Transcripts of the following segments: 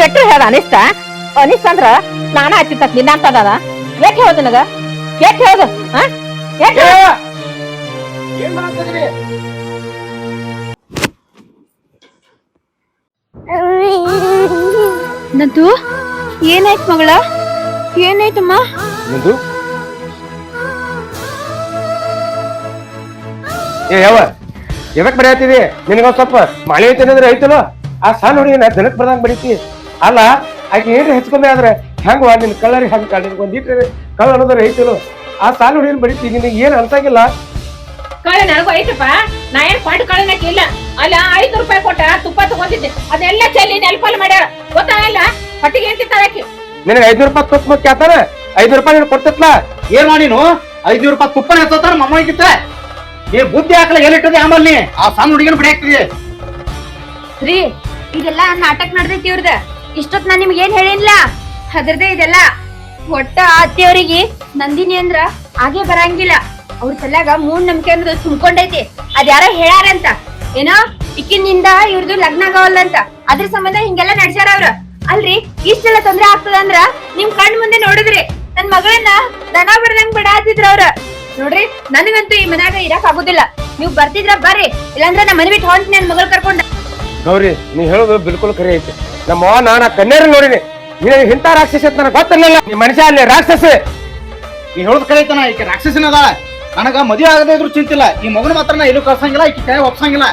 ಎಟ್ರು ಹೇಳ ಅನಿಷ್ಟ ಅನಿಷ್ಟ ಅಂದ್ರ ನಾನ ಹಚ್ಚಿತ್ತ ನಿನ್ನ ಅಂತದ ಏಟ್ ಹೇಳೋದು ನನಗ ಏಟ್ ಹೇಳೋದು ನಂದು ಏನಾಯ್ತು ಮಗಳ ಏನಾಯ್ತಮ್ಮ ನಂದು ಯಾವ ಎದಕ್ ಬರೆಯತ್ತಿದಿ ನಿನಗ ಸ್ವಲ್ಪ ಮಳೆ ಐತಿ ಅಂದ್ರೆ ಐತಲ್ಲ ಆ ಸಣ್ಣ ಹುಡುಗಿ ನಾ ದನಕ್ ಬರ್ದಂಗ್ ಬರೀತಿ ಅಲ್ಲ ಆಕೆ ಏನ್ರಿ ಹೆಚ್ಚುಕಮ್ಮಿ ಆದ್ರೆ ಹೆಂಗ ನಿನ್ ಕಳ್ಳರಿ ಹಂಗ ಕಾಳಿ ಒಂದಿಟ್ರೆ ಕಳ್ಳ ಅನ್ನೋದ್ರ ಐತಿಲ್ಲ ಆ ಸಣ್ಣ ಹುಡುಗಿನ ಬರೀತಿ ನಿನಗೆ ಏನ್ ಅನ್ಸಾಗಿಲ್ಲ ಕಳ್ಳ ನನಗೂ ಐತಪ್ಪ ನಾ ಏನ್ ಪಾಟ್ ಕಳ್ಳನಕ್ ಇಲ್ಲ ಅಲ್ಲ 5 ರೂಪಾಯಿ ಕೊಟ್ಟ ತುಪ್ಪ ತಗೊಂಡಿದ್ದೆ ಅದೆಲ್ಲ ಚೆಲ್ಲಿ ನೆಲ್ಪಾಲ್ ಮಾಡ್ಯಾರ ಗೊತ್ತಾಗಲ್ಲ ಪಟ್ಟಿಗೆ ಏನ್ ತಿಂತಾಳಕಿ ನಿನಗೆ 500 ರೂಪಾಯಿ ತುಪ್ಪ ಮುಖ್ಯ ಆತಾನ 5 ರೂಪಾಯಿ ನೀನು ಕೊಡ್ತತ್ಲಾ ಏನ್ ಮಾಡಿನು 500 ರೂಪಾಯಿ ತುಪ್ಪನ ಎತ್ತಾರ ಮಮ್ಮಗಿತ್ತ ಏ ಬುದ್ಧಿ ಹಾಕಲ ಎಲ್ಲಿಟ್ಟದೆ ಆಮೇಲೆ ಆ ಸಣ್ಣ ಹುಡುಗಿನ ಬಿಡಿ ಹಾಕ್ತಿದೆ ರೀ ಇದೆಲ್ಲ ನಾಟಕ ನಡ್ದೈತಿ ಇವ್ರದ ಇಷ್ಟೊತ್ ನಾನ್ ನಿಮ್ಗೆ ಏನ್ ಹೇಳಿಲ್ಲ ಅದ್ರದೇ ಇದೆಲ್ಲ ಒಟ್ಟ ಅತ್ತೆಯವ್ರಿಗೆ ನಂದಿನಿ ಅಂದ್ರ ಹಾಗೆ ಬರಂಗಿಲ್ಲ ಅವ್ರ ತಲ್ಯಾಗ ಮೂಢನಂಬಿಕೆ ಅನ್ನೋದು ತುಂಬ್ಕೊಂಡೈತಿ ಅದ್ಯಾರ ಹೇಳಾರಂತ ಏನೋ ಇಕ್ಕಿನಿಂದ ಇವ್ರದ್ದು ಲಗ್ನ ಆಗವಲ್ಲ ಅಂತ ಅದ್ರ ಸಂಬಂಧ ಹಿಂಗೆಲ್ಲ ನಡ್ಸ್ಯಾರ ಅವ್ರ ಅಲ್ರಿ ಇಷ್ಟೆಲ್ಲ ತೊಂದ್ರೆ ಆಗ್ತದ ಅಂದ್ರ ನಿಮ್ ಕಣ್ ಮುಂದೆ ನೋಡಿದ್ರಿ ನನ್ ಮಗಳನ್ನ ದನ ಬಿಡ್ದಂಗ್ ಬಿಡಾತಿದ್ರ ಅವ್ರ ನೋಡ್ರಿ ನನಗಂತೂ ಈ ಮನ್ಯಾಗ ಇರಕ್ ಆಗುದಿಲ್ಲ ನೀವ್ ಬರ್ತಿದ್ರ ಬರ್ರಿ ಇಲ್ಲಾಂದ್ರ ನಾ ಮನೆ ಬಿಟ್ಟು ಹೊಂಟ್ ನನ್ ಮಗಳ ಕರ್ಕೊಂಡ ಗೌರಿ ನೀ ಹೇಳೋದು ಬಿಲ್ಕುಲ್ ಖರೆ ಐತಿ ನಮ್ಮ ನಾನು ಕನ್ನೇರ ನೋಡಿನಿ ನೀನು ಇಂಥ ರಾಕ್ಷಸ ಅಂತ ನನಗೆ ಗೊತ್ತಿರ್ಲಿಲ್ಲ ನೀ ಮನುಷ್ಯ ಅಲ್ಲಿ ರಾಕ್ಷಸ ಈ ಹೇಳೋದ್ ಕರೆ ಐತನ ಈಕೆ ರಾಕ್ಷಸನ ಅದಾಳ ನನಗ ಮದುವೆ ಆಗದೆ ಇದ್ರು ಚಿಂತಿಲ್ಲ ಈ ಮಗನ ಮಾತ್ರ ನಾ ಎಲ್ಲೂ ಕಳ್ಸಂಗಿಲ್ಲ ಈಕೆ ಕೈ ಒಪ್ಸಂಗಿಲ್ಲ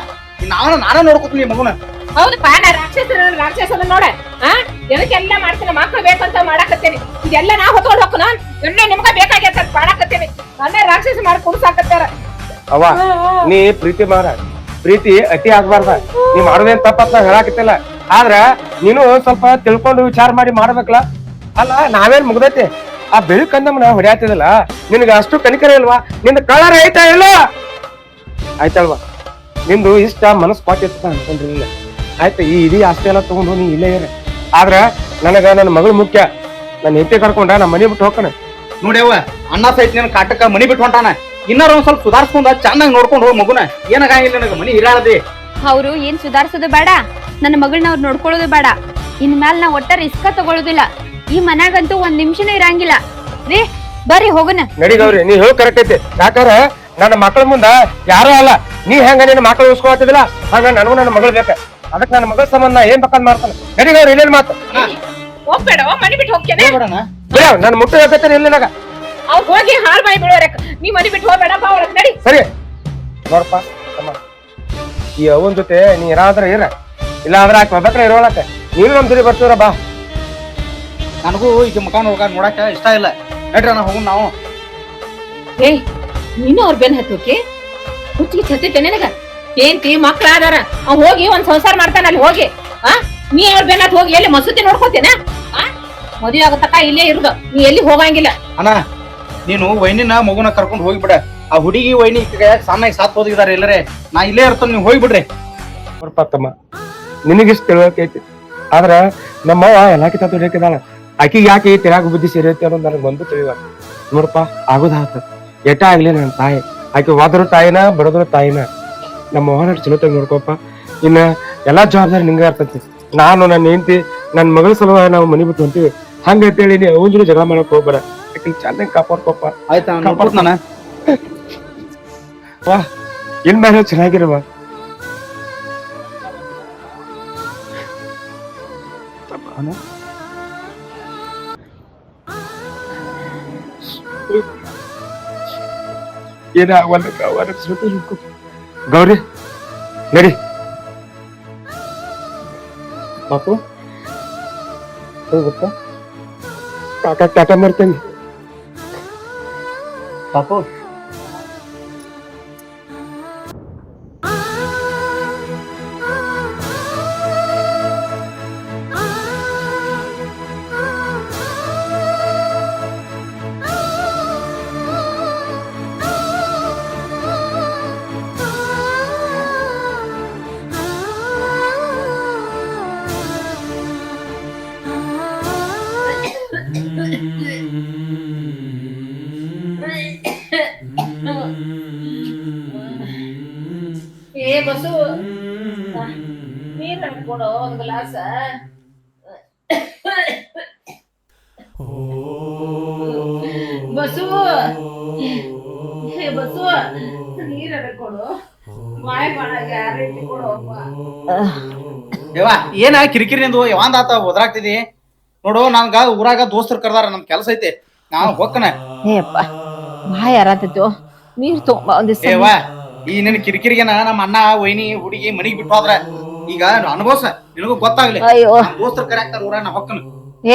ನಾನೇ ನೋಡ್ಕೊತೀನಿ ಈ ಮಗುನ ಹೌದಪ್ಪ ನಾ ರಾಕ್ಷಸನ ನೋಡ ಎದಕ್ಕೆಲ್ಲ ಮಾಡ್ತೀನಿ ಮಕ್ಳು ಬೇಕಂತ ಮಾಡಾಕತ್ತೇನಿ ಇದೆಲ್ಲ ನಾ ಹೊತ್ಕೊಂಡು ಹೋಗ್ನ ಎಲ್ಲ ನಿಮ್ಗ ಬೇಕಾಗ್ಯತ ಮಾಡಾಕತ್ತೇನಿ ನನ್ನ ರಾಕ್ಷಸ ಮಾಡಿ ಕುಡ್ಸಾಕತ್ತಾರ ಅವ್ವ ನೀ ಪ್ರೀತಿ ಮಾಡ ಪ್ರೀತಿ ಅತಿ ಆಗ್ಬಾರ್ದ ನೀ ಮಾಡೋದೇನ್ ತಪ್ಪತ್ ನಾವ್ ಹೇಳಾಕತ್ತಿಲ್ಲ ಆದ್ರ ನೀನು ಸ್ವಲ್ಪ ತಿಳ್ಕೊಂಡು ವಿಚಾರ ಮಾಡಿ ಮಾಡ್ಬೇಕಲ್ಲ ಅಲ್ಲ ನಾವೇನ್ ಮುಗ್ದೈತಿ ಆ ಬೆಳಕಂದಮ್ಮ ನಾ ಹೊಡ್ಯಾತಿದಲ್ಲ ನಿನಗ ಅಷ್ಟು ಕನಿಕರ ಇಲ್ವಾ ನಿಂದ ಕಳರ್ ಐತಾ ಇಲ್ಲ ಆಯ್ತಲ್ವಾ ನಿಂದು ಇಷ್ಟ ಮನಸ್ ಕೊಟ್ಟಿತ್ತ ಅನ್ಕೊಂಡ್ರಿಲ್ಲ ಆಯ್ತು ಈ ಇಡೀ ಆಸ್ತಿ ಎಲ್ಲ ತಗೊಂಡು ನೀ ಇಲ್ಲೇ ಇರ ಆದ್ರ ನನಗ ನನ್ನ ಮಗಳು ಮುಖ್ಯ ನನ್ನ ಹೆಂಡತಿ ಕರ್ಕೊಂಡ ನಾ ಮನಿ ಬಿಟ್ಟು ಹೋಗ್ತಾನೆ ನೋಡ್ಯವ ಅಣ್ಣ ಸಹಿತ ನಿನ್ ಕಾಟಕ್ಕ ಮನಿ ಬಿಟ್ಟು ಹೊಂಟಾನ ಇನ್ನಾರ ಒಂದ್ ಸ್ವಲ್ಪ ಸುಧಾರಿಸ್ಕೊಂಡ ಚೆನ್ನಾಗಿ ನೋಡ್ಕೊಂಡು ಹೋಗ್ ಮಗುನ ಏನಾಗಿಲ್ಲ ನನಗ ಮನಿ ಇರಾಳದಿ ಅವ್ರು ಏನ್ ಸುಧಾರಿಸೋದು ಬೇಡ ನನ್ನ ಮಗಳನ್ನ ಅವ್ರು ನೋಡ್ಕೊಳ್ಳೋದು ಬೇಡ ಇನ್ ಮ್ಯಾಲ ನಾ ಒಟ್ಟ ರಿಸ್ಕ ತಗೊಳ್ಳೋದಿಲ್ಲ ಈ ಮನ್ಯಾಗಂತೂ ಒಂದ್ ನಿಮಿಷನೂ ಇರಂಗಿಲ್ಲ ರೀ ಬರ್ರಿ ಹೋಗೋಣ ನಡಿ ಗೌರಿ ನೀ ಹೇಳು ಕರೆಕ್ಟ್ ಐತಿ ಯಾಕಾರ ನನ್ನ ಮಕ್ಕಳ ಮುಂದ ಯಾರು ಅಲ್ಲ ನೀ ಹೆಂಗ ನಿನ್ನ ಮಕ್ಕಳು ಉಳಿಸ್ಕೊತಿದಿಲ್ಲ ಹಂಗ ನನಗೂ ನನ್ನ ಮಗಳು ಬೇಕ ಅದಕ್ಕೆ ನನ್ನ ಮಗಳ ಸಂಬಂಧ ಏನ್ ಬೇಕಾದ್ ಮಾಡ್ತಾನೆ ನಡಿ ಗೌರಿ ಇಲ್ಲೇನ್ ಮಾತು ಹೋಗ್ಬೇಡ ಮನಿ ಬಿಟ್ಟು ಹೋಗ್ತೇನೆ ನನ್ ಮುಟ್ಟು ಬೇಕೈತೆ ಇಲ್ಲಿ ನನಗ ಅವ್ರು ಹೋಗಿ ಹಾಲ್ ಬಾಯಿ ಬಿಡೋರಕ್ಕ ನೀ ಮನಿ ಬಿಟ್ಟು ಹೋಗ್ಬೇಡ ಬಾ ಒಳಗ್ ನಡಿ ಸರಿ ನೋಡಪ್ಪ ಈ ಅವನ್ ಜೊತೆ ನೀ ಇರಾದ್ರ ಇರ ಇಲ್ಲ ಅಂದ್ರೆ ಆಕೆ ಒಬ್ಬಕ್ರ ಇರೋಳಕ ನೀನು ನಮ್ ಜೊತೆ ಬರ್ತೀವ್ರ ಬಾ ನನಗೂ ಈಗ ಮುಖ ನೋಡಾಕ ಇಷ್ಟ ಇಲ್ಲ ನಡ್ರಿ ಅಣ್ಣ ಹೋಗುನ್ ನಾವು ಏಯ್ ನೀನು ಅವ್ರ ಬೆನ್ ಹತ್ತೋಕೆ ಹುಚ್ಚಿಗೆ ಹತ್ತೈತೆ ನನಗ ಏನ್ತಿ ಮಕ್ಳ ಆದಾರ ಅವ್ ಹೋಗಿ ಒಂದ್ ಸಂಸಾರ ಮಾಡ್ತಾನ ಅಲ್ಲಿ ಹೋಗಿ ನೀ ಅವ್ರ ಬೆನ್ ಹತ್ ಹೋಗಿ ಎಲ್ಲಿ ಮಸೂತಿ ನೋಡ್ಕೋತೇನ ಮದುವೆ ಆಗತಕ್ಕ ಇಲ್ಲೇ ಇರುದು ನೀ ಎಲ್ಲಿ ಹೋಗಂಗಿಲ್ಲ ಅಣ್ಣ ನೀನು ವೈನಿನ ಮಗುನ ಕರ್ಕೊಂಡು ಹೋಗಿಬಿಡ ಆ ಹುಡುಗಿ ವೈನಿ ಸಣ್ಣಾಗಿ ಸಾತ್ ಹೋಗಿದಾರೆ ಎಲ್ಲರೇ ನಾ ಇಲ್ಲೇ ಇರ್ತಾನೆ ನೀವು ಹೋಗ್ಬಿಡ್ರಿ ನೋಡ್ಪ ತಮ್ಮ ನಿನಗಿಷ್ಟು ತಿಳುವಳಿಕೆ ಐತಿ ಆದ್ರ ನಮ್ಮವ್ವ ಎಲ್ಲಾಕಿತ ದುಡಿಯಾಕಿದಾಳ ಆಕಿಗೆ ಯಾಕೆ ಈ ತಿರಾಗ ಬುದ್ಧಿ ಸೇರೈತಿ ಅನ್ನೋದು ನನಗೆ ಒಂದು ತಿಳಿವ ನೋಡಪ್ಪ ಆಗೋದ ಆತ ಎಟ ಆಗ್ಲಿ ನನ್ನ ತಾಯಿ ಆಕೆ ಹೋದ್ರು ತಾಯಿನ ಬಡದ್ರು ತಾಯಿನ ನಮ್ಮ ಅವ್ವನ ಚಲೋತಾಗಿ ನೋಡ್ಕೊಪ್ಪ ಇನ್ನ ಎಲ್ಲಾ ಜವಾಬ್ದಾರಿ ನಿಂಗೆ ಇರ್ತೈತಿ ನಾನು ನನ್ನ ಹೆಂಡತಿ ನನ್ನ ಮಗಳ ಸಲುವಾಗಿ ನಾವು ಮನಿ ಬಿಟ್ಟು ಹೊಂತೀವಿ ಹಂಗಂತೇಳಿ ನೀ ಅವನ ಜೊತೆ ಜಗಳ ಮಾಡಕ್ ಹೋಗ್ಬೇಡ ಆಕಿನ ಚೆನ್ನಾಗಿ ಕಾಪಾಡ್ಕೊಪ್ಪ ಆಯ್ತಾ ನಾನು ವಾ ಇನ್ ಮೇಲೆ ಚೆನ್ನಾಗಿರುವ ಗೌರಿ ನಡಿ ಪಾಪು ಗೊತ್ತಾ ಕಾಕ ಟಾಟಾ ಮಾಡ್ತೇನೆ ಪಾಪು ಏ ಬಸು ನೀರ್ ಕೊಡು ಒಂದ್ ಗ್ಲಾಸ. ಬಸು ಏ ಬಸು ನೀರ ಕೊಡು. ಬಾಯ್ ಮಾಡಾಗ ಯಾರೀತಿ ಕೊಡು. ಯವ್ವ ಏನ ಕಿರಿಕಿರಿ ನಿಂದು ಯಾವಂದ ಆತ ಒದರಾಗ್ತಿದಿ ನೋಡು. ನನ್ಗ ಊರಾಗ ದೋಸ್ತರು ಕರ್ದಾರ, ನಮ್ ಕೆಲಸ ಐತಿ, ನಾನು ಹೋಗ್ಕನ. ಏಪ್ಪ ಬಾಯ್ ಯಾರತ್ತಿತ್ತು ನೀರ್ ತಗೊಂಬ ಒಂದಿವ್ಸ. ಏವ ಈ ನಿನ್ ಕಿರಿಕಿರಿಗೆನ ನಮ್ಮ ಅಣ್ಣ ವೈನಿ ಹುಡುಗಿ ಮನಿಗ್ ಬಿಟ್ಟು ಹೋದ್ರ. ಈಗ ಅನುಭವ್ಸ, ನಿನಗೂ ಗೊತ್ತಾಗ್ಲಿ. ಅಯ್ಯೋ ದೋಸ್ತರು ಕರ್ಯಾಕ್ತಾರ ಊರಾಗ, ನಾ ಹೊಕ್ಕನ.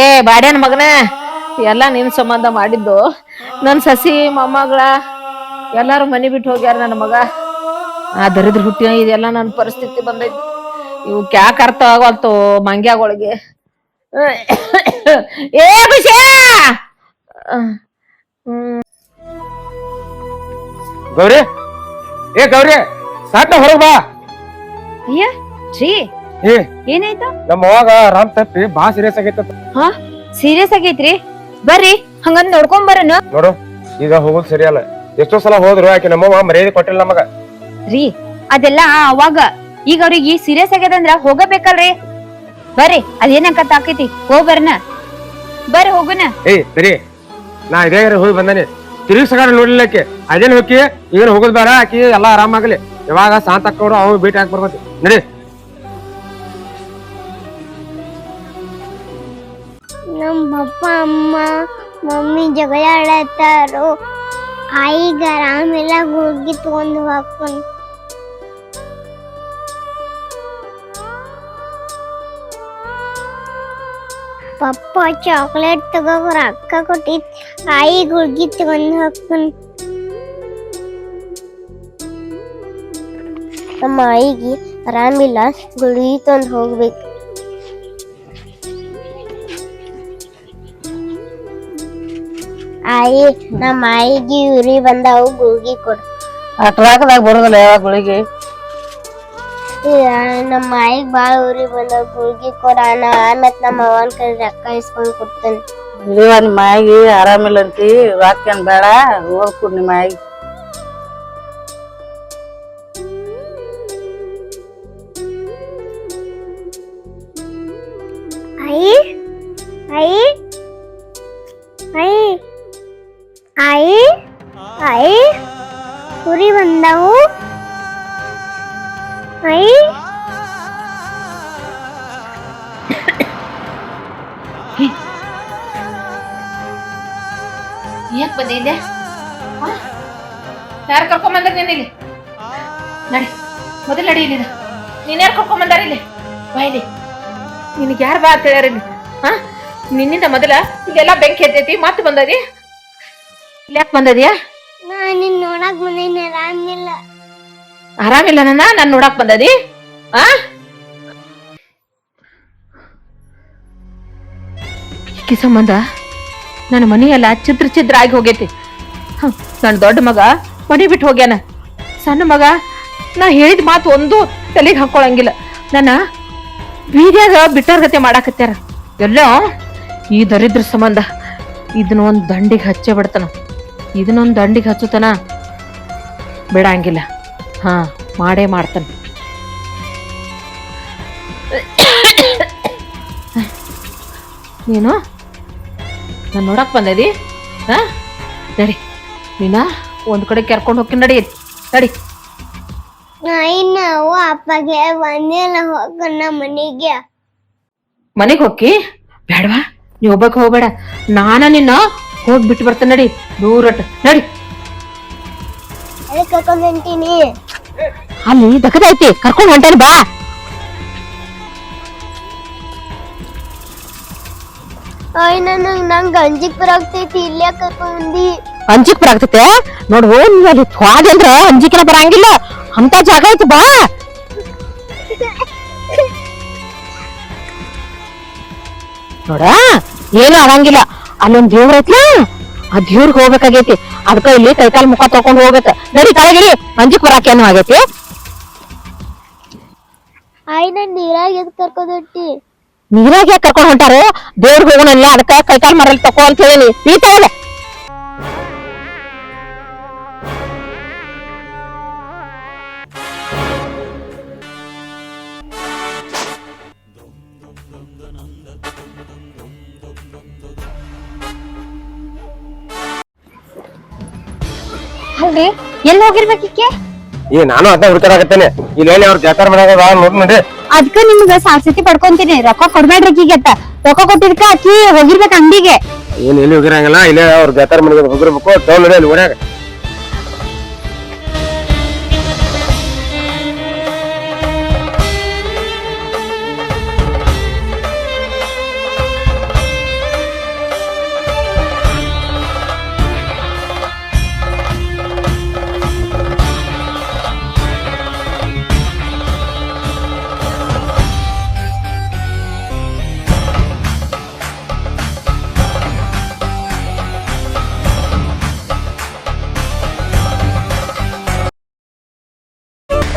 ಏ ಬಾಡ್ಯಾನ ಮಗನ, ಎಲ್ಲ ನಿನ್ ಸಂಬಂಧ ಮಾಡಿದ್ದು. ನನ್ ಸಸಿ ಮೊಮ್ಮಗಳ ಎಲ್ಲಾರು ಮನಿ ಬಿಟ್ಟು ಹೋಗ್ಯಾರ. ನನ್ನ ಮಗ ಆ ದರಿದ್ರ ಹುಟ್ಟಿನ ಇದೆಲ್ಲ ನನ್ನ ಪರಿಸ್ಥಿತಿ ಬಂದೈತಿ. ಇವ್ ಕ್ಯಾಕ್ ಅರ್ಥ ಆಗಲ್ತು ಮಂಗ್ಯಾಗೊಳಗೆ. ಏ ಬಿಷ ಗೌರಿ, ಏ ಗೌರಿ, ಸಾಟ ಹೊರಗ್ ಬಾ. ಅಯ್ಯ ಶ್ರೀ, ಏ ಏನಾಯ್ತು? ನಮ್ಮ ಅವಾಗ ರಾಮ್ ತಪ್ಪಿ ಬಾ ಸೀರಿಯಸ್ ಆಗೈತ. ಹಾ ಸೀರಿಯಸ್ ಆಗೈತ್ರಿ? ಬರ್ರಿ ಹಂಗಂದ್ ನೋಡ್ಕೊಂಡ್ ಬರೋಣ. ನೋಡು, ಈಗ ಹೋಗೋದು ಸರಿಯಲ್ಲ. ಎಷ್ಟೋ ಸಲ ಹೋದ್ರು ಆಕೆ ನಮ್ಮವ್ವ ಮರ್ಯಾದೆ ಕೊಟ್ಟಿಲ್ಲ ನಮಗ. ರೀ ಅದೆಲ್ಲ ಅವಾಗ, ಈಗ ಅವ್ರಿಗೆ ಸೀರಿಯಸ್ ಆಗ್ಯದಂದ್ರ ಹೋಗಬೇಕಲ್ರಿ. ಬರ್ರಿ ಅದೇನಂಕತ್ ಆಕೈತಿ, ಹೋಗ್ಬರ್ನ. ಬರ್ರಿ ಹೋಗುನ. ಏಯ್ ಸರಿ, ನಾ ಇದೇ ಹೋಗಿ ಬಂದಾನೆ. ತಿರುಗಿ ಸಗಾರ ನೋಡ್ಲಿಲ್ಲ ಆಕೆ. ಅದೇನ್ ಹೋಗಿ ಈಗೇನು ಹೋಗೋದ್ ಬೇಡ, ಆಕಿ ಎಲ್ಲಾ ಆರಾಮಾಗ್ಲಿ. ಯಾವಾಗ ಶಾಂತ ಅಕ್ಕವ್ರು ಅವ್ ಭೇಟಿ ಹಾಕಿ ಬರ್ಬೇಕು. ನಡಿ. ನಮ್ಮ ಪಪ್ಪ ಅಮ್ಮ ಮಮ್ಮಿ ಜಗಳ ಆಡತ್ತಾರು. ಆಯಿಗ ಆರಾಮಿಲ್ಲ, ಗುಳ್ಗಿ ತಗೊಂಡು ಹಾಕೊಂಡು. ಪಪ್ಪ ಚಾಕ್ಲೇಟ್ ತಗೋಕ್ ರೊಕ್ಕ ಕೊಟ್ಟಿದ್, ಆಯಿ ಗುಳ್ಗಿ ತಗೊಂಡು ಹಾಕೊಂಡು. ನಮ್ಮ ಆಯಿಗೆ ಆರಾಮಿಲ್ಲ, ಗುಳ್ಗಿ ತಗೊಂಡು ಹೋಗ್ಬೇಕು. ಆಯಿ ನಮ್ಮ ಆಯಿಗೆ ಉರಿ ಬಂದಾವು, ಗುಳ್ಗಿ ಕೊಡು. ಅಟ್ರಾಕದಾಗ ಬರೋದಿಲ್ಲ ಯಾವಾಗ ಗುಳಿಗೆ. ನಮ್ಮ ಆಯಿಗೆ ಬಾಳ ಉರಿ ಬಂದಾವು, ಗುಳ್ಗಿ ಕೊಡ. ನಾ ಆಮೇಲೆ ನಮ್ಮ ಅವನ ಕೈ ರೊಕ್ಕ ಇಸ್ಕೊಂಡ್ ಕೊಡ್ತೇನೆ. ಇವ ನಿಮ್ಮ ಆಗಿ ಆರಾಮಿಲ್ಲ ಅಂತಿ, ರೊಕ್ಕೇನ್ ಬೇಡ, ಓದ್ಕೊಡ್ ನಿಮ್ಮ ಆಗಿ. ಆಯಿ ಆಯಿ ಆಯಿ ಆಯಿ ಆಯಿ ಉರಿ ಬಂದಾವು. ಆಯಿ ಯಾಕೆ ಬಂದೆ ಇಲ್ಲಿ? ಯಾರು ಕರ್ಕೊಂಡ್ ಬಂದ್ರ ನೀನ್ ಇಲ್ಲಿ? ನಡಿ ಮೊದಲು ನಡಿ ಇಲ್ಲಿ. ನೀನ್ ಯಾರು ಕರ್ಕೊಂಡ್ ಬಂದಾರ ಇಲ್ಲಿ? ಬಾ ಇಲ್ಲಿ. ನಿನಗೆ ಯಾರು ಬಾ ಅಂತ ಹೇಳ್ಯಾರ ಇಲ್ಲಿ? ಹಾ, ನಿನ್ನಿಂದ ಮೊದಲ ಇಲ್ಲೆಲ್ಲ ಬೆಂಕಿ ಎದ್ದೈತಿ, ಮತ್ತೆ ಬಂದದಿ. ಇಲ್ಲಿ ಯಾಕೆ ಬಂದದ್ಯಾ? ನಾ ನಿನ್ ನೋಡಕ್ ಬಂದೀನಿ, ಆರಾಮಿಲ್ಲ. ಆರಾಮಿಲ್ಲ ನಾನು ನೋಡಕ್ ಬಂದದಿ? ಆ ಈಕಿ ಸಂಬಂಧ ನನ್ನ ಮನೆಯೆಲ್ಲ ಚಿದ್ರ ಆಗಿ ಹೋಗೈತಿ. ನನ್ನ ದೊಡ್ಡ ಮಗ ಮನೆ ಬಿಟ್ಟು ಹೋಗ್ಯಾನ. ಸಣ್ಣ ಮಗ ನಾ ಹೇಳಿದ ಮಾತು ಒಂದು ತಲೆಗೆ ಹಾಕೊಳಂಗಿಲ್ಲ. ನನ್ನ ಬೀದಿಯಾಗ ಬಿಟ್ಟಾರ್ಗತೆ ಮಾಡಾಕತ್ಯಾರ. ಎಲ್ಲೋ ಈ ದರಿದ್ರ ಸಂಬಂಧ ಇದನ್ನೊಂದು ದಂಡಿಗೆ ಹಚ್ಚೇ ಬಿಡ್ತಾನ. ಇದನ್ನೊಂದು ದಂಡಿಗೆ ಹಚ್ಚುತ್ತಾನ, ಬಿಡಂಗಿಲ್ಲ. ಹಾ, ಮಾಡೇ ಮಾಡ್ತಾನ. ನೀನು ನಾನು ನೋಡಕ್ ಬಂದದಿ? ಹಾ, ನಡಿ. ನೀನ ಒಂದ್ ಕಡೆ ಕರ್ಕೊಂಡು ಹೋಗ್ತೀನಿ. ನಡಿ ನಡಿ. ನಾವು ಅಪ್ಪಗೆ ಬಂದಿಲ್ಲ, ಹೋಗೋಣ ಮನೆಗೆ. ಮನೆಗೆ ಹೋಗಿ ಬೇಡವಾ? ನೀ ಒಬ್ಬಕ್ಕೆ ಹೋಗ್ಬೇಡ, ನಾನ ನಿನ್ನ ಹೋಗಿ ಬಿಟ್ಟು ಬರ್ತೇನೆ. ನಡಿ, ದೂರಟ್ ನಡಿ. ಅದಕ್ಕೆ ಕರ್ಕೊಂಡು ಹೊಂಟೀನಿ. ಅಲ್ಲಿ ದಕ್ಕದೈತಿ, ಕರ್ಕೊಂಡು ಹೊಂಟೇನಿ, ಬಾ. ಆಯ್ ನಂಗೆ ಅಂಜಿಕ್ ಬರಾಗ್ತೈತಿ, ಇಲ್ಲೇ ಕರ್ಕೊಂಡಿ. ಅಂಜಿಕ್ ಬರಾಗ್ತೈತೆ ನೋಡು. ಅಲ್ಲಿ ಹೋದೆ ಅಂದ್ರ ಅಂಜಿಕೆನ ಬರಂಗಿಲ್ಲ, ಅಂತ ಜಾಗ ಐತಿ, ಬಾ. ನೋಡ, ಏನು ಆಗಂಗಿಲ್ಲ. ಅಲ್ಲೊಂದ್ ದೇವ್ರ ಐತ್ಲಾ, ಆ ದೇವ್ರಿಗೆ ಹೋಗ್ಬೇಕಾಗೈತಿ. ಅದಕ್ಕ ಇಲ್ಲಿ ಕೈಕಾಲ್ ಮುಖ ತಕೊಂಡ್ ಹೋಗ್ಬೇಕ. ನಡಿ ಕೆಳಗಿರಿ, ಅಂಜಿಕ್ ಬರಾಕೇನು ಆಗೈತಿ? ಆಯ್ ನನ್ ನೀರಾಗ ಎದ್ ಕರ್ಕೊಂಡ್ ಹೊಂಟಿ. ನೀರಾಗ ಯಾಕೆ ಕರ್ಕೊಂಡ್ ಹೊಂಟಾರು? ದೇವ್ರಿಗೆ ಹೋಗೋಣಲ್ಲ, ಅದಕ್ಕ ಕೈಕಾಲ್ ಮರಲ್ಲಿ ತಕೋ ಅಂತ ಹೇಳಿ ನೀ ತಗೊಳ್ಳ. ಅಲ್ರಿ ಎಲ್ಲಿ ಹೋಗಿರ್ಬೇಕಿಕ್ಕೆ? ನಾನು ಅದನ್ನ ಹುಡುಕಾಡಕತ್ತೇನೆ. ಇಲ್ಲಿ ಹೇಳಿ ಅವ್ರ ಜಾತಾರ ಮನ್ಯಾಗ ನೋಡ್ ನೋಡಿ. ಅದ್ಕ ನಿಮ್ಗ ಸಾಕ್ಷಿ ಪಡ್ಕೊಂತೀನಿ, ರೊಕ್ಕ ಕೊಡ್ಬೇಡ್ರಿ ಆಕಿಗೆ. ರೊಕ್ಕ ಕೊಟ್ಟಿದ್ಕ ಆಕಿ ಹೋಗಿರ್ಬೇಕ ಅಂಗಡಿಗೆ. ಏನ್ ಎಲ್ಲಿ ಹೋಗಿರಂಗಿಲ್ಲ, ಇಲ್ಲೇ ಅವ್ರ ಜಾತಾರ ಮನೆಗೆ ಹೋಗಿರ್ಬೇಕು. ಟೌನ್ ನೋಡಿ ಅಲ್ಲಿ ಓಡ್ಯಾಗ.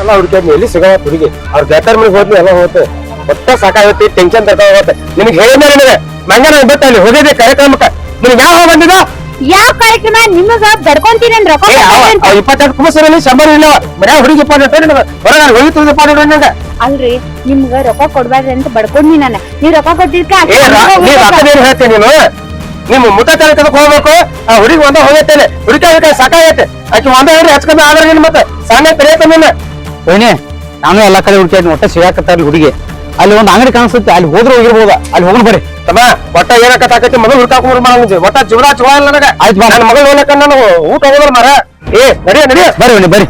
ಎಲ್ಲ ಹುಡುಕಿ ಎಲ್ಲಿ ಸಿಗವ ಹುಡುಗಿ. ಅವ್ರ ಜಾತಾರ ಮನೆಗೆ ಹೋದ್ವಿ, ಎಲ್ಲ ಹೋಗುತ್ತೆ. ಒಟ್ಟ ಸಾಕಾಗತ್ತೆ, ಟೆನ್ಷನ್ ತರ್ತಾ ಹೋಗುತ್ತೆ. ನಿನಗೆ ಹೇಳಿದ್ದೆ ನಿನಗೆ ಮಂಗನ ಬಿಟ್ಟು ಅಲ್ಲಿ ಹೋಗಿದ್ದೆ ಕಾರ್ಯಕ್ರಮಕ್ಕೆ. ನಿನಗೆ ಯಾವ ಬಂದಿದ? ಯಾವ ಕಾರ್ಯಕ್ರಮ? ನಿಮಗ ಬಡ್ಕೊಂತೀನಿ ರೊಕ್ಕ 22 ಕುಮಸರಲ್ಲಿ 100 ಇಲ್ಲ. ಮನ್ಯಾಗ ಹುಡುಗಿ ಪಾಡಿಟ್ಟು ಹೊರಗೆ ಹೋಗಿ ಪಾಡಿಟ್ಟು ನನಗೆ. ಅಲ್ರಿ ನಿಮ್ಗ ರೊಕ್ಕ ಕೊಡ್ಬೇಡ್ರಿ ಅಂತ ಬಡ್ಕೊಂಡಿ ನಾನು. ನೀವ್ ರೊಕ್ಕ ಕೊಟ್ಟಿದ್ಕ ನೀ ರೊಕ್ಕದೇನು ಹೇಳ್ತೀನಿ ನೀನು? ನಿಮ್ಮ ಮುಟ್ಟ ತನಕ ಹೋಗ್ಬೇಕು. ಆ ಹುಡುಗಿ ಒಂದ ಹೋಗತ್ತೇನೆ, ಹುಡುಗಿ ಸಾಕಾಗೈತೆ. ಆಕಿ ಒಂದ ಹೇಳಿ ಹಚ್ಕೊಂಡ ಆದ್ರೆ ನೀನ್ ಮತ್ತೆ ಸಾಂಗ್ ತೆರೆಯತ್ತ ನೀನು. ಏನೇ ನಾನು ಎಲ್ಲಾ ಕಡೆ ಹುಡುಕಿ ಒಟ್ಟ ಸಿಗಾಕತ್ತಾರ ಹುಡುಗಿ. ಅಲ್ಲಿ ಒಂದ್ ಅಂಗಡಿ ಕಾಣಿಸುತ್ತೆ, ಅಲ್ಲಿ ಹೋದ್ರೆ ಹೋಗಿರ್ಬೋದ. ಅಲ್ಲಿ ಹೋಗೋಣ ಬರ್ರಿ. ತಮ್ಮ ಒಟ್ಟ ಏನಕತ್ತಾಕೈತಿ ಮಗಳು ಹುಡ್ಕಾಕೊಂಡ್ ಮಾಡಂಗ ಒಟ್ಟ ಜೀವನ ಚುವ ಇಲ್ಲ ನನಗ. ಆಯ್ತು ಬಾ. ನನ್ನ ಮಗಳು ನೋಡ್ಲಕ್ಕ ನಾನು ಊಟ ಹೋಗೋದ್ರ ಮರ. ನಡಿಯ ಬರ್ರಿ ಬರ್ರಿ.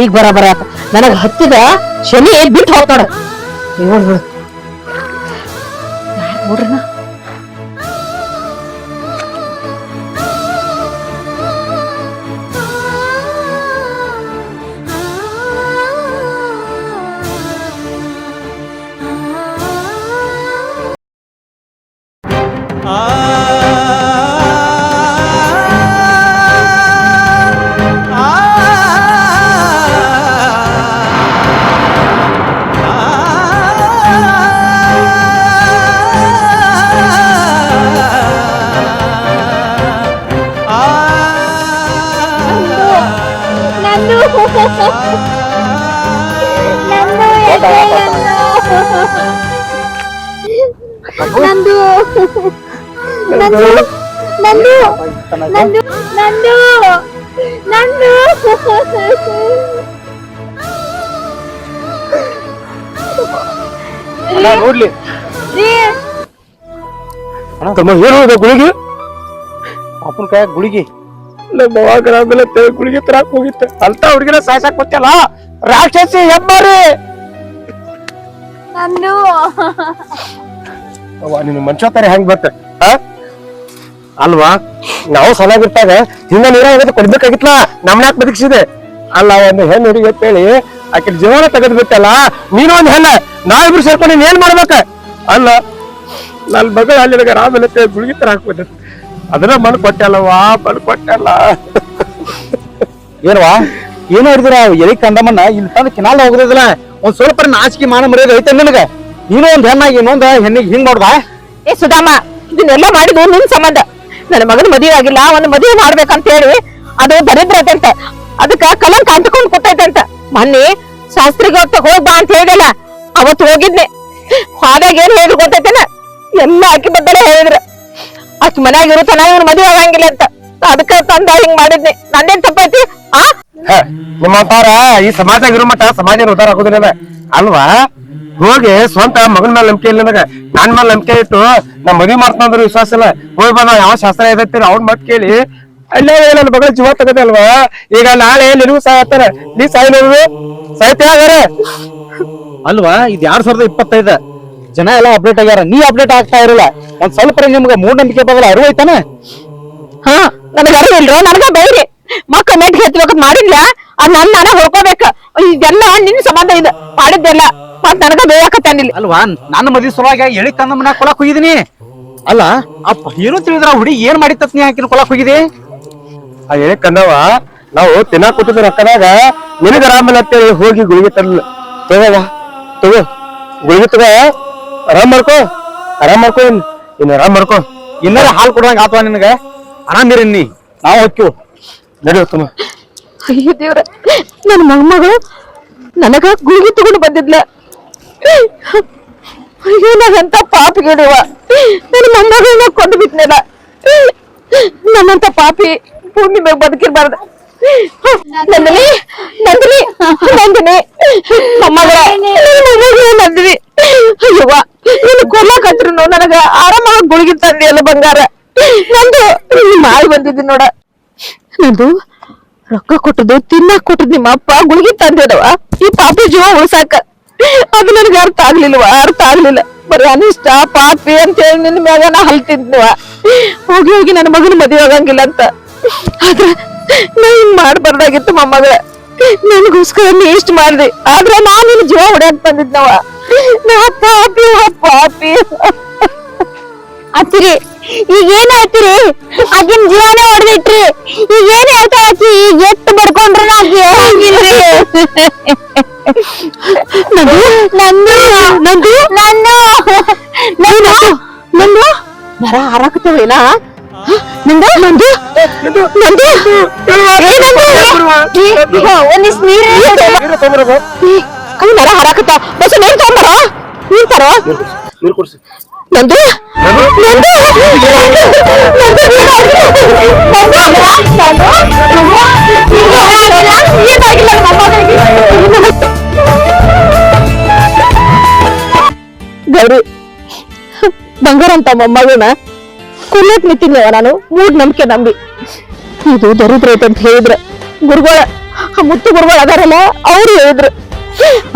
ಈಗ ಬರಬರ ನನಗ ಹತ್ತಿದ ಶನಿ ಬಿಟ್ಟು ಹೋಗ್ತಾಳ. ನೋಡ್ರಿ ನಂದು ನಂದು ನಂದು ನಂದು ನಂದು ನಂದು ನೋಡ್ಲಿ ತಮ್ಮ ಏನು ಗುಳಿಗೆ ಅಪ್ಪನ ಕೈ ಗುಳಿಗಿ ನಮ್ಮ ಆಮೇಲೆ ಗುಳಿಗೆ ತರಾಕ್ ಹೋಗಿತ್ತ ಅಂತ ಹುಡುಗಿನ ಸಾಯ್ಸಾಕ್ ಗೊತ್ತಲ್ಲ. ರಾಕ್ಷಸಿ ಹೆಬ್ಬಾರಿ ನಂದು ನಿನ್ನ ಮನುಷ್ಯತಾರೆ ಹೆಂಗ್ ಬತ್ತ ಅಲ್ವಾ? ನಾವು ಸಲಗಿರ್ತಾಗ ಹಿಂಗ ನೀರಾಗ ಕೊಡ್ಬೇಕಾಗಿತ್ಲ, ನಮ್ನ್ಯಾಕ್ ಬದುಕಿಸಿದೆ ಅಲ್ಲ. ಒಂದು ಹೆಣ್ಣು ಹುಡುಗಿ ಅಂತ ಹೇಳಿ ಆಕೆ ಜೀವನ ತೆಗೆದ್ ಬಿಟ್ಟಲ್ಲ. ನೀನು ಒಂದ್ ಹೆಣ್ಣ, ನಾವಿಬ್ರು ಸೇರ್ಕೊಂಡು ಏನ್ ಮಾಡ್ಬೇಕ ಅಲ್ಲ? ನನ್ನ ಮಗಳ ಅಲ್ಲಿ ರಾಮೇಲೆ ಗುಳಿಗೆ ತರ ಹಾಕ್ಬೋದು. ಅದನ್ನ ಮಣ್ ಕೊಟ್ಟಲ್ಲವಾ, ಮಣ್ ಕೊಟ್ಟಲ್ಲ. ಏನವಾ ಏನೋ ಹಿಡಿದ್ರ ಎಲಿ ಕಂದಮ್ಮನ್ನ ಇಲ್ಲಿ ತಂದು ಕಿನಾಲ್ ಹೋಗುದಿಲ್ಲ. ಒಂದ್ ಸ್ವಲ್ಪ ನಾಚಿಕೆ ಮಾನ ಮರ್ಯಾದೆ ಐತೆ ನಿನಗ. ನೀನು ಒಂದ್ ಹೆಣ್ಣಾಗಿ ಇನ್ನೊಂದ್ ಹೆಣ್ಣಿಗೆ ಹಿಂಗ್ ನೋಡ್ದ? ಏ ಸುಧಾಮ, ಇದನ್ನೆಲ್ಲ ಮಾಡಿದ್ದು ನಿನ್ ಸಂಬಂಧ. ನನ್ನ ಮಗನ ಮದುವೆ ಆಗಿಲ್ಲ, ಒಂದು ಮದುವೆ ಮಾಡ್ಬೇಕಂತ ಹೇಳಿ ಅದು ದರಿದ್ರತೆ ಅಂತ, ಅದಕ್ಕ ಕಲಂಕ ಅಂಟ್ಕೊಂಡ್ ಕೂತೈತಂತ. ಮೊನ್ನೆ ಶಾಸ್ತ್ರಿಗೆ ಹೋಗ್ಬಾ ಅಂತ ಹೇಳಿಲ್ಲ, ಅವತ್ತು ಹೋಗಿದ್ನೆ. ಆದಾಗ ಏನ್ ಹೇಳಿದ್ರು ಗೊತ್ತೈತೇನ? ಎಲ್ಲ ಆಕಿ ಬದ್ದಲೇ ಹೇಳಿದ್ರ, ಆಕಿ ಮನ್ಯಾಗ ಇರುತ್ತಾನ, ಇವ್ರ ಮದುವೆ ಆಗಂಗಿಲ್ಲ ಅಂತ. ಅದಕ್ಕ ತಂದ ಹಿಂಗ್ ಮಾಡಿದ್ನಿ. ನಂದೇನ್ ತಪ್ಪೈತಿ? ನಿಮ್ಮಂತಾರ ಈ ಸಮಾಜ ಇರೋ ಮಟ್ಟ ಸಮಾಜ ಉದ್ದಾರ ಆಗೋದಿಲ್ಲ ಅಲ್ವಾ? ಹೋಗಿ ಸ್ವಂತ ಮಗನ ಮೇಲೆ ನಂಬಿಕೆ ಇಲ್ಲ ನನಗ, ನನ್ ಮೇಲೆ ನಂಬಿಕೆ ಇಟ್ಟು ನಾ ಮದ್ವಿ ಮಾಡ್ತಂದ್ರ ವಿಶ್ವಾಸ ಇಲ್ಲ. ಹೋಗಿ ಬಂದ ಯಾವ ಶಾಸ್ತ್ರ ಇದೈತಿ ಅವ್ನ ಮತ್ ಕೇಳಿ ಅಲ್ಲೇ ನನ್ನ ಮಗಳ ಜೀವ ತಗದೆ ಅಲ್ವಾ? ಈಗ ನಾಳೆ ನಿನಗೂ ಸಾಯ್ತಾರ, ನೀ ಸಾಯ್ನೋದು ಸಾಯ್ತಾರ ಅಲ್ವಾ? ಇದ್ 2025 ಜನ ಎಲ್ಲ ಅಪ್ಡೇಟ್ ಆಗ್ಯಾರ, ನೀ ಅಪ್ಡೇಟ್ ಆಗ್ತಾ ಇರಲ್ಲ. ಒಂದ್ ಸ್ವಲ್ಪ ನಿಮ್ಗ ಮೂಢನಂಬಿಕೆ ಬದಲ ಅರಿವು ಐತಾನ? ಹಾ, ನನಗ ಅರಿವಿಲ್ರೋ, ನನಗ ಬೈರಿ. ಮಕ್ಕ ಮೆಟ್ಗೆ ಎತ್ಬೇಕಂತ ಮಾಡಿಲ್ಲ, ಅದ್ ನಾನೇ ಹೊಡ್ಕೋಬೇಕ. ಇದೆಲ್ಲ ನಿನ್ ಸಂಬಂಧ ಇದು ಮಾಡಿದ್ದೆಲ್ಲ, ಮತ್ ನನಗ ಬೇಯಾಕತ್ತಾನಿಲ್ಲ. ಅಲ್ವಾ? ನನ್ನ ಮದ್ವಿ ಸಲುವಾಗಿ ಎಳಿ ತಂದ ಮನ್ಯಾಗ ಕೊಳಕ್ ಹೋಗಿದೀನಿ ಅಲ್ಲ. ಅಪ್ಪ ಏನು ತಿಳಿದ್ರ ಹುಡುಗಿ ಏನ್ ಮಾಡಿತ್ತ ನೀ ಹಾಕಿನ ಕೊಳಕ್ ಹೋಗಿದಿ? ಆ ಎಳೆ ಕಂದವ ನಾವು ತಿನ್ನಾಕ್ ಕೊಟ್ಟಿದ್ದ ರೊಕ್ಕದಾಗ ನಿನಗ ಆರಾಮಿಲ್ಲ ಅಂತೇಳಿ ಹೋಗಿ ಗುಳಿಗೆ ತರಲಿಲ್ಲ. ತಗೋ ಗುಳಿಗೆ ತಗೋ, ಆರಾಮ್ ಮಾಡ್ಕೋ ಇನ್ನು ಆರಾಮ್ ಮಾಡ್ಕೋ. ಇನ್ನಾರ ಹಾಲು ಕೊಡುವಂಗ ಆತ್ವ ನಿನಗ. ಆರಾಮಿರಿ ನೀ, ನಾವು ಹೊಕ್ಕಿವು. ನಡೆಯುತ್ತಮ್ಮ. ಅಯ್ಯೋ ದೇವ್ರ, ನನ್ನ ಮೊಮ್ಮಗಳು ನನಗ ಗುಳಿಗೆ ತಗೊಂಡು ಬಂದಿದ್ಲ. ಅಯ್ಯೋ ನಾನಂತ ಪಾಪಿಗಳಿವ, ನನ್ನ ಮೊಮ್ಮಗಳನ್ನ ಕೊಂದು ಬಿಟ್ನಲ್ಲ. ನನ್ನಂತ ಪಾಪಿ ಭೂಮಿ ಮೇಲೆ ಬದುಕಿರ್ಬಾರ್ದ. ನಂದಿನಿ ನಂದಿನಿ ನಂದಿನಿ ಮೊಮ್ಮಗಳ ನಂದಿನಿ. ಅಯ್ಯವ್ವ, ನೀನು ಕೊಲ್ಲಕತ್ರು ನನಗ ಆರಾಮಾಗಿ ಗುಳಿಗೆ ತಂದಿ ಎಲ್ಲ ಬಂಗಾರ. ನಂದು ಮಾಡಿ ಬಂದಿದ್ದೀನಿ ನೋಡ. ನಂದು ರೊಕ್ಕ ಕೊಟ್ಟದ್ದು ತಿನ್ನಾಕ್ ಕೊಟ್ಟದ್ ನಿಮ್ಮ ಅಪ್ಪ ಗುಳಿಗೆ ತಂದಿದವ ಈ ಪಾಪಿ ಜೀವ ಉಳ್ಸಾಕ. ಅದು ನನಗೆ ಅರ್ಥ ಆಗ್ಲಿಲ್ಲ. ಬರೀ ಅನಿಷ್ಟ ಪಾಪಿ ಅಂತ ಹೇಳಿ ನಿನ್ನ ಮ್ಯಾಗ ನಾ ಹಲ್ ತಿಂದ್ನವ. ಹೋಗಿ ನನ್ನ ಮಗನ ಮದುವೆ ಆಗಂಗಿಲ್ಲ ಅಂತ. ಆದ್ರ ನಾ ಹಿಂಗ್ ಮಾಡ್ಬಾರ್ದಾಗಿತ್ತು ಮೊಮ್ಮಗಳ. ನನಗೋಸ್ಕರ ನೀ ಇಷ್ಟ ಮಾಡ್ದೆ, ಆದ್ರ ನಾ ನಿನ್ ಜೀವ ಹೊಡ್ಯಾಕ್ ಬಂದಿದ್ನವ. ನಾ ಪಾಪಿ ಅತ್ತಿರಿ ಈಗ ಏನ್ ಹೇಳ್ತೀರಿ? ಆಕಿನ್ ಜೀವನೇ ಹೊಡೆದಿಟ್ರಿ. ಈಗ ಏನ್ ಹೇಳ್ತಾ ಆಕಿ ಈಗ ಎತ್ತು ಬಡ್ಕೊಂಡ್ರು ಆಕಿ ಹೋಗಿಲ್ರಿ. ನಂದು ನರ ಹಾರಾಕತ್ತವೇನ? ಒಂದಿಸ್ ನೀರ್ ಅವ್ ನರ ಹಾರಾಕತ್ತ. ಬಸ್ ನೀರ್ ತಗೊಂಬರ, ನೀರ್ ತರ. ನೀರು ಕೊಡ್ಸಿ. ನಂದು ಗೌರಿ, ಬಂಗಾರ ಅಂತ ಮೊಮ್ಮಗನ ಕೊಲ್ಲಕ್ ನಿಂತಿದ್ನವ ನಾನು ಮೂಡ್ ನಂಬಿಕೆ ನಂಬಿ. ಇದು ದರಿದ್ರ ಐತೆ ಅಂತ ಹೇಳಿದ್ರ ಗುರುಗಳ, ಮುತ್ತು ಗುರುಗಳು ಅದಾರಲ್ಲ ಅವ್ರು ಹೇಳಿದ್ರು.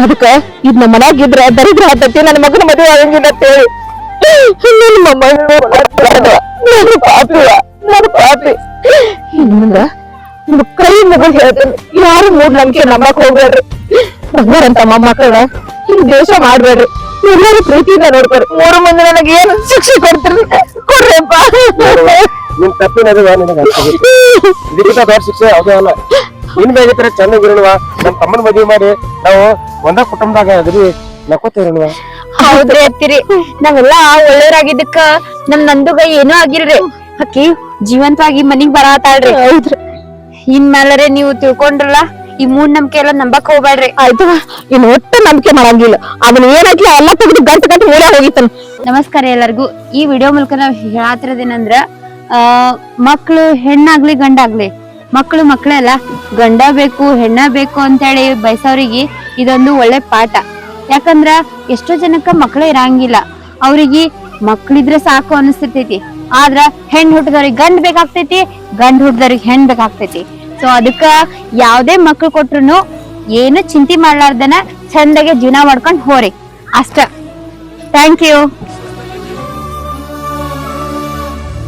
ಅದಕ್ಕ ಇದ್ ನಮ್ಮ ಮನ್ಯಾಗ ಇದ್ರ ದರಿದ್ರ ಹತ್ತತಿ, ನನ್ನ ಮಗನ ಮದುವೆ ಆಗಂಗಿಲ್ಲ ಅಂತ ಹೇಳಿ ನನ್ನ ನಾನು ಪಾಪಿ. ಇನ್ನೊಂದ ನಿಮ್ಮ ಕೈ ಮಗಳು ಹೇಳ್ತೇನೆ, ಯಾರು ಮೂಡ್ ನಂಬಿಕೆ ನಂಬಕ್ ಹೋಗ್ಬೇಡ್ರಿ. ಬಂಗಾರಂತ ಮೊಮ್ಮಕ್ಕಳ ಹಿಂಗ್ ದೇಶ ಮಾಡ್ಬೇಡ್ರಿ. ಎಲ್ಲರೂ ಪ್ರೀತಿಯಿಂದ ನೋಡ್ಬೇಡ್ರಿ. 3 ಮಂದಿ ನನಗೆ ಏನು ಶಿಕ್ಷೆ ಕೊಡ್ತೀರಿ ಕೊಡ್ರಿಪ್ಪ. ನಿನ್ ತಪ್ಪಿನ ಇದಕ್ಕಿಂತ ದೊಡ್ಡ ಶಿಕ್ಷೆ ಯಾವುದೇ ಅಲ್ಲ. ಇನ್ ಬೇಗಿದ್ರೆ ಚೆನ್ನಾಗಿರೋಣವ. ನಮ್ ತಮ್ಮನ ಮದುವೆ ಮಾಡಿ ನಾವು ಒಂದ ಕುಟುಂಬದಾಗ ಅದ್ರಿ ನಕೋತಿರೋಣವ. ಹೌದ್ರಿ ಅತ್ತಿರಿ, ನಾವೆಲ್ಲಾ ಒಳ್ಳೆಯವ್ರಾಗಿದ್ದಕ್ಕ ನಮ್ ನಂದುಗ ಏನೂ ಆಗಿಲ್ರಿ. ಅಕ್ಕಿ ಜೀವಂತವಾಗಿ ಮನಿಗ್ ಬರಾತಾಳ್ರಿ. ಹೌದ್ರಿ, ಇನ್ಮೇಲರೆ ನೀವು ತಿಳ್ಕೊಂಡ್ರಲ್ಲ, ಈ ಮೂಢನಂಬಿಕೆ ಎಲ್ಲ ನಂಬಕ್ ಹೋಗ್ಬೇಡ್ರಿ. ಆಯ್ತವ, ಇನ್ ಒಟ್ಟ ನಂಬಿಕೆ ಮಾಡಂಗಿಲ್ಲ. ಅದನ್ನ ಏನಾಗ್ಲಿ ಎಲ್ಲ ತೆಗೆದು ಗಂಟು ಮೂಳೆ ಹೋಗಿತ್ತಾನ. ನಮಸ್ಕಾರ ಎಲ್ಲರಿಗೂ. ಈ ವಿಡಿಯೋ ಮೂಲಕ ನಾವ್ ಹೇಳತ್ತಿರೋದೇನಂದ್ರ, ಮಕ್ಳು ಹೆಣ್ಣಾಗ್ಲಿ ಗಂಡಾಗ್ಲಿ, ಮಕ್ಳು ಮಕ್ಳೇ ಅಲ್ಲ, ಗಂಡ ಬೇಕು ಹೆಣ್ಣ ಬೇಕು ಅಂತೇಳಿ ಬಯಸೋರಿಗೆ ಇದೊಂದು ಒಳ್ಳೆ ಪಾಠ. ಯಾಕಂದ್ರ ಎಷ್ಟೋ ಜನಕ್ಕ ಮಕ್ಳೇ ಇರಂಗಿಲ್ಲ, ಅವ್ರಿಗೆ ಮಕ್ಳಿದ್ರೆ ಸಾಕು ಅನಿಸ್ತಿರ್ತೈತಿ. ಆದ್ರ ಹೆಣ್ ಹುಟ್ಟಿದವ್ರಿಗೆ ಗಂಡ್ ಬೇಕಾಗ್ತೈತಿ, ಗಂಡ್ ಹುಟ್ಟಿದವ್ರಿಗೆ ಹೆಣ್ ಬೇಕಾಗ್ತೈತಿ. ಸೊ ಅದಕ್ಕ ಯಾವ್ದೇ ಮಕ್ಳು ಕೊಟ್ರುನು ಏನು ಚಿಂತೆ ಮಾಡ್ಲಾರ್ದನ ಚಂದಾಗೆ ಜೀವನ ಮಾಡ್ಕೊಂಡ್ ಹೋರಿ ಅಷ್ಟ. Thank you.